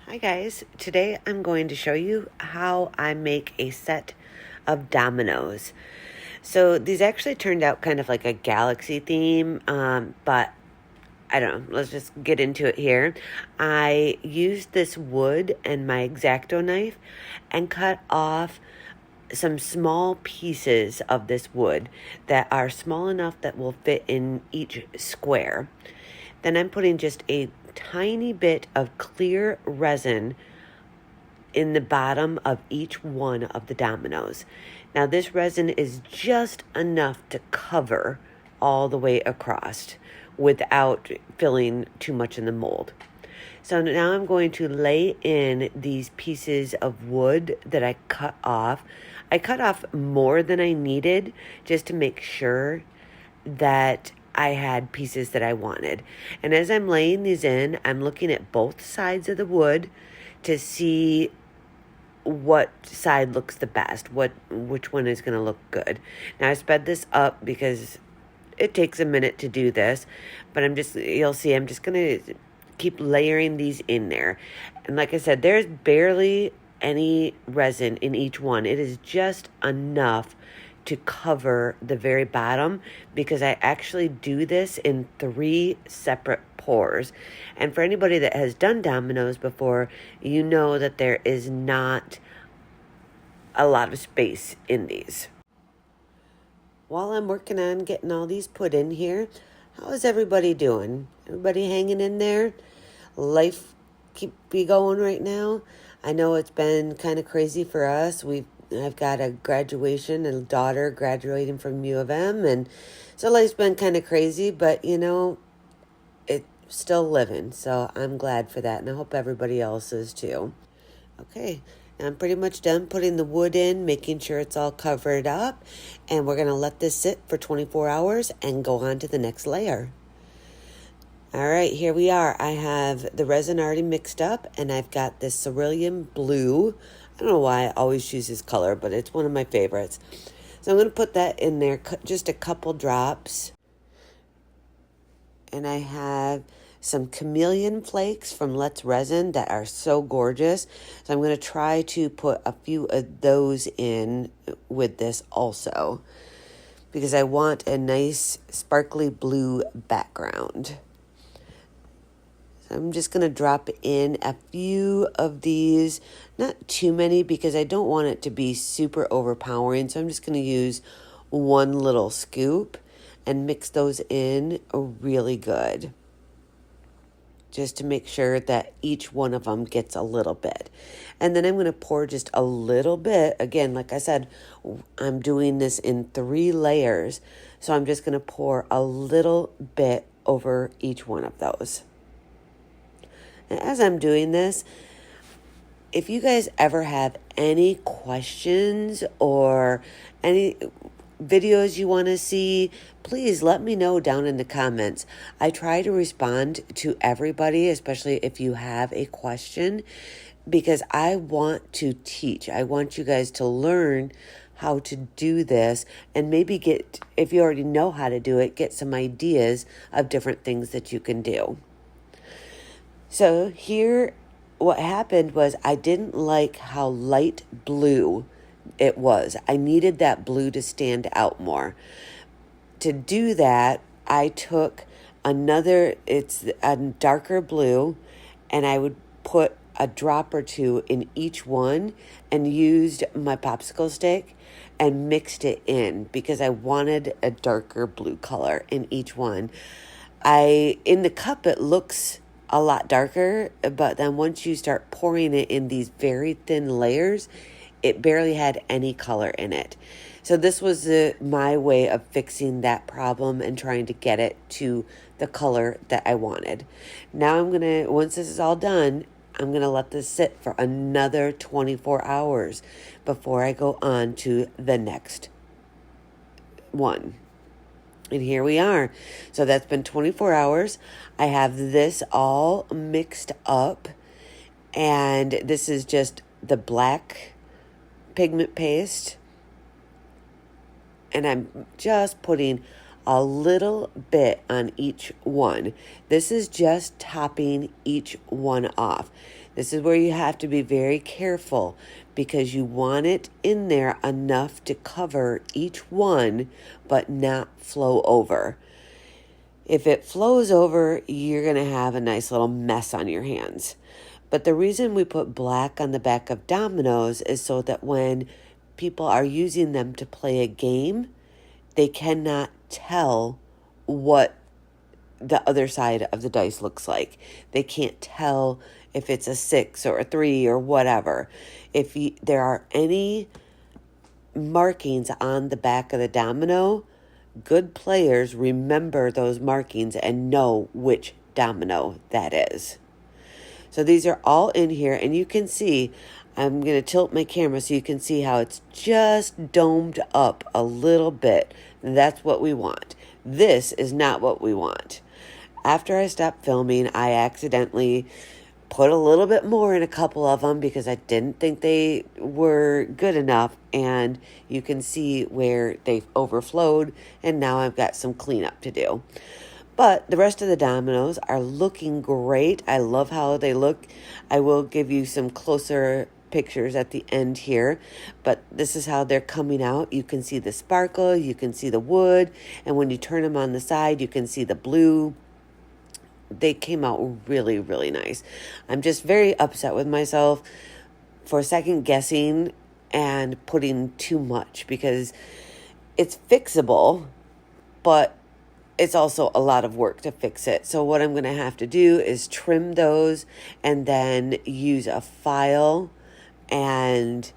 Hi guys, today I'm going to show you how I make a set of dominoes. So these actually turned out kind of like a galaxy theme, but I don't know, let's just get into it here. I used this wood and my X-Acto knife and cut off some small pieces of this wood that are small enough that will fit in each square. Then I'm putting just a tiny bit of clear resin in the bottom of each one of the dominoes. Now this resin is just enough to cover all the way across without filling too much in the mold. So now I'm going to lay in these pieces of wood that I cut off. I cut off more than I needed just to make sure that I had pieces that I wanted. And as I'm laying these in, I'm looking at both sides of the wood to see what side looks the best, which one is going to look good. Now I sped this up because it takes a minute to do this, but you'll see I'm just going to keep layering these in there. And like I said, there's barely any resin in each one. It is just enough to cover the very bottom because I actually do this in 3 separate pours. And for anybody that has done dominoes before, you know that there is not a lot of space in these. While I'm working on getting all these put in here, how is everybody doing? Everybody hanging in there? Life keep be going right now? I know it's been kind of crazy for us. I've got a graduation, a daughter graduating from U of M, and so life's been kind of crazy, but it's still living, so I'm glad for that, and I hope everybody else is too. Okay, I'm pretty much done putting the wood in, making sure it's all covered up, and we're going to let this sit for 24 hours and go on to the next layer. All right, here we are. I have the resin already mixed up, and I've got this cerulean blue. I don't know why I always choose this color, but it's one of my favorites. So I'm going to put that in there, just a couple drops. And I have some Chameleon flakes from Let's Resin that are so gorgeous. So I'm going to try to put a few of those in with this also, because I want a nice sparkly blue background. I'm just going to drop in a few of these, not too many because I don't want it to be super overpowering. So I'm just going to use one little scoop and mix those in really good, just to make sure that each one of them gets a little bit. And then I'm going to pour just a little bit. Again, like I said, I'm doing this in 3 layers. So I'm just going to pour a little bit over each one of those. And as I'm doing this, if you guys ever have any questions or any videos you want to see, please let me know down in the comments. I try to respond to everybody, especially if you have a question, because I want to teach. I want you guys to learn how to do this and maybe get, if you already know how to do it, get some ideas of different things that you can do. So here, what happened was I didn't like how light blue it was. I needed that blue to stand out more. To do that, I took it's a darker blue, and I would put a drop or two in each one and used my popsicle stick and mixed it in because I wanted a darker blue color in each one. In the cup, it looks a lot darker, but then once you start pouring it in these very thin layers, it barely had any color in it. So this was my way of fixing that problem and trying to get it to the color that I wanted. Now once this is all done, I'm going to let this sit for another 24 hours before I go on to the next one. And here we are. So that's been 24 hours. I have this all mixed up. And this is just the black pigment paste. And I'm just putting a little bit on each one. This is just topping each one off. This is where you have to be very careful because you want it in there enough to cover each one but not flow over. If it flows over, you're going to have a nice little mess on your hands. But the reason we put black on the back of dominoes is so that when people are using them to play a game, they cannot tell what the other side of the dice looks like. They can't tell if it's a 6 or a 3 or whatever. If there are any markings on the back of the domino, good players remember those markings and know which domino that is. So these are all in here, and you can see, I'm going to tilt my camera so you can see how it's just domed up a little bit. That's what we want. This is not what we want. After I stopped filming, I accidentally put a little bit more in a couple of them because I didn't think they were good enough, and you can see where they've overflowed, and now I've got some cleanup to do. But the rest of the dominoes are looking great. I love how they look. I will give you some closer pictures at the end here, but this is how they're coming out. You can see the sparkle, you can see the wood, and when you turn them on the side, you can see the blue. They came out really, really nice. I'm just very upset with myself for second guessing and putting too much because it's fixable, but it's also a lot of work to fix it. So what I'm going to have to do is trim those and then use a file and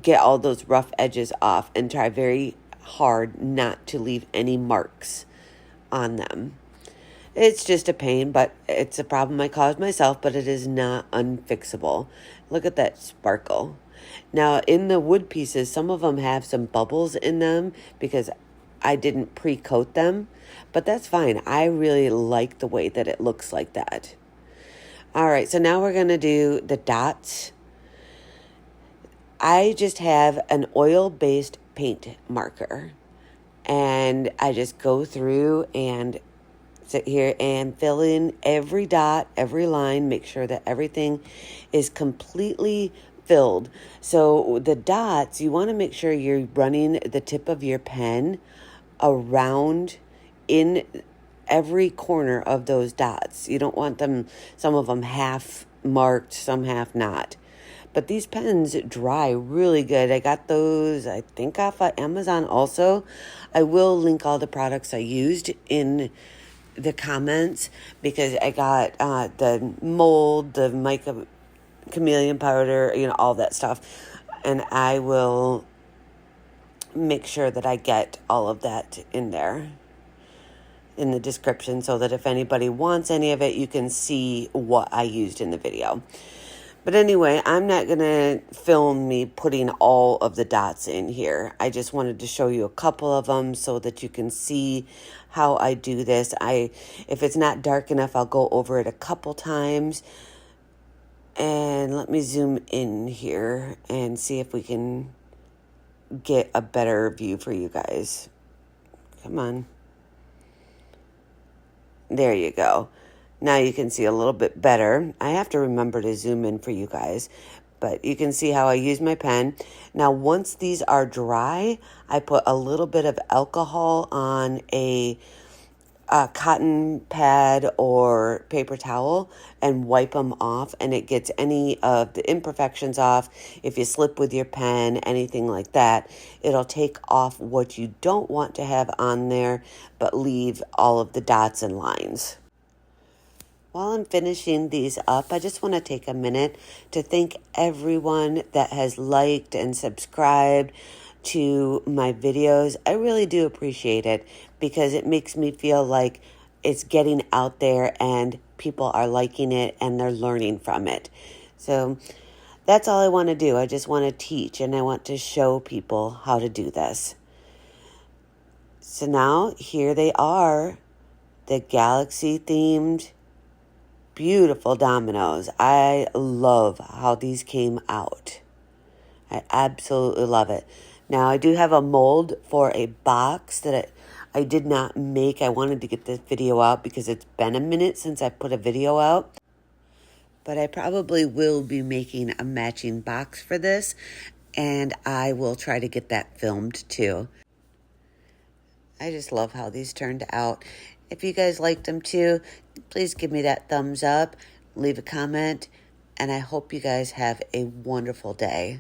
get all those rough edges off and try very hard not to leave any marks on them. It's just a pain, but it's a problem I caused myself, but it is not unfixable. Look at that sparkle. Now, in the wood pieces, some of them have some bubbles in them because I didn't pre-coat them, but that's fine. I really like the way that it looks like that. All right, so now we're going to do the dots. I just have an oil-based paint marker, and I just go through and sit here and fill in every dot, every line, make sure that everything is completely filled. So the dots, you want to make sure you're running the tip of your pen around in every corner of those dots. You don't want them, some of them half marked, some half not. But these pens dry really good. I got those, I think, off of Amazon also. I will link all the products I used in the comments because I got the mold, the mica chameleon powder, all that stuff. And I will make sure that I get all of that in there in the description so that if anybody wants any of it, you can see what I used in the video. But anyway, I'm not going to film me putting all of the dots in here. I just wanted to show you a couple of them so that you can see how I do this. If it's not dark enough, I'll go over it a couple times. And let me zoom in here and see if we can get a better view for you guys. Come on. There you go. Now you can see a little bit better. I have to remember to zoom in for you guys, but you can see how I use my pen. Now, once these are dry, I put a little bit of alcohol on a cotton pad or paper towel and wipe them off, and it gets any of the imperfections off. If you slip with your pen, anything like that, it'll take off what you don't want to have on there, but leave all of the dots and lines. While I'm finishing these up, I just want to take a minute to thank everyone that has liked and subscribed to my videos. I really do appreciate it because it makes me feel like it's getting out there and people are liking it and they're learning from it. So that's all I want to do. I just want to teach and I want to show people how to do this. So now here they are, the galaxy themed beautiful dominoes. I love how these came out. I absolutely love it. Now I do have a mold for a box that I did not make. I wanted to get this video out because it's been a minute since I put a video out. But I probably will be making a matching box for this, and I will try to get that filmed too. I just love how these turned out. If you guys liked them too, please give me that thumbs up, leave a comment, and I hope you guys have a wonderful day.